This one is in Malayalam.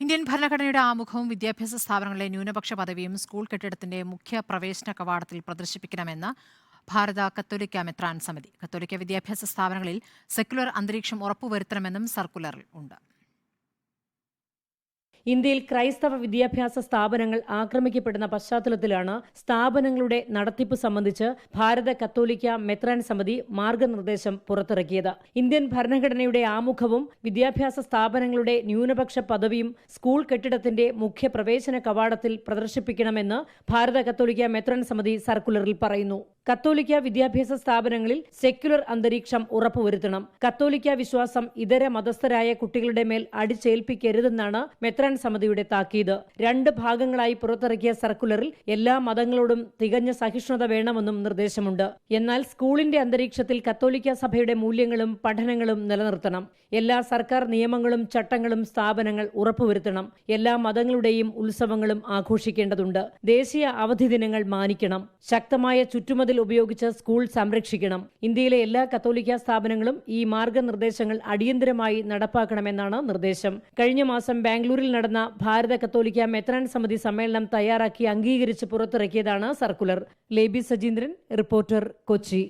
ഇന്ത്യൻ ഭരണഘടനയുടെ ആമുഖവും വിദ്യാഭ്യാസ സ്ഥാപനങ്ങളിലെ ന്യൂനപക്ഷ പദവിയും സ്കൂൾ കെട്ടിടത്തിന്റെ മുഖ്യ പ്രവേശന കവാടത്തിൽ പ്രദർശിപ്പിക്കണമെന്ന് ഭാരത കത്തോലിക്ക മെത്രാൻ സമിതി. കത്തോലിക്ക വിദ്യാഭ്യാസ സ്ഥാപനങ്ങളിൽ സെക്യുലർ അന്തരീക്ഷം ഉറപ്പുവരുത്തണമെന്നും സർക്കുലറിൽ ഉണ്ട്. ഇന്ത്യയിൽ ക്രൈസ്തവ വിദ്യാഭ്യാസ സ്ഥാപനങ്ങൾ ആക്രമിക്കപ്പെടുന്ന പശ്ചാത്തലത്തിലാണ് സ്ഥാപനങ്ങളുടെ നടത്തിപ്പ് സംബന്ധിച്ച് ഭാരത കത്തോലിക്ക മെത്രാൻ സമിതി മാർഗനിർദ്ദേശം പുറത്തിറക്കിയത്. ഇന്ത്യൻ ഭരണഘടനയുടെ ആമുഖവും വിദ്യാഭ്യാസ സ്ഥാപനങ്ങളുടെ ന്യൂനപക്ഷ പദവിയും സ്കൂൾ കെട്ടിടത്തിന്റെ മുഖ്യ പ്രവേശന കവാടത്തിൽ പ്രദർശിപ്പിക്കണമെന്ന് ഭാരത കത്തോലിക്ക മെത്രാൻ സമിതി സർക്കുലറിൽ പറയുന്നു. കത്തോലിക്ക വിദ്യാഭ്യാസ സ്ഥാപനങ്ങളിൽ സെക്യുലർ അന്തരീക്ഷം ഉറപ്പുവരുത്തണം. കത്തോലിക്ക വിശ്വാസം ഇതര മതസ്ഥരായ കുട്ടികളുടെ മേൽ അടിച്ചേൽപ്പിക്കരുതെന്നാണ് മെത്രാൻ സമിതിയുടെ താക്കീത്. 2 ഭാഗങ്ങളായി പുറത്തിറക്കിയ സർക്കുലറിൽ എല്ലാ മതങ്ങളോടും തികഞ്ഞ സഹിഷ്ണുത വേണമെന്നും നിർദ്ദേശമുണ്ട്. എന്നാൽ സ്കൂളിന്റെ അന്തരീക്ഷത്തിൽ കത്തോലിക്ക സഭയുടെ മൂല്യങ്ങളും പഠനങ്ങളും നിലനിർത്തണം. എല്ലാ സർക്കാർ നിയമങ്ങളും ചട്ടങ്ങളും സ്ഥാപനങ്ങൾ ഉറപ്പുവരുത്തണം. എല്ലാ മതങ്ങളുടെയും ഉത്സവങ്ങളും ആഘോഷിക്കേണ്ടതുണ്ട്. ദേശീയ അവധി ദിനങ്ങൾ മാനിക്കണം. ശക്തമായ ചുറ്റുമതിൽ ഉപയോഗിച്ച് സ്കൂൾ സംരക്ഷിക്കണം. ഇന്ത്യയിലെ എല്ലാ കത്തോലിക്ക സ്ഥാപനങ്ങളും ഈ മാർഗനിർദ്ദേശങ്ങൾ അടിയന്തരമായി നടപ്പാക്കണമെന്നാണ് നിർദ്ദേശം. കഴിഞ്ഞ മാസം ബാംഗ്ലൂരിൽ നടന്ന ഭാരത കത്തോലിക്ക മെത്രാൻ സമിതി സമ്മേളനം തയ്യാറാക്കി അംഗീകരിച്ച് പുറത്തിറക്കിയതാണ് സർക്കുലർ. ലേബി സജീന്ദ്രൻ, റിപ്പോർട്ടർ, കൊച്ചി.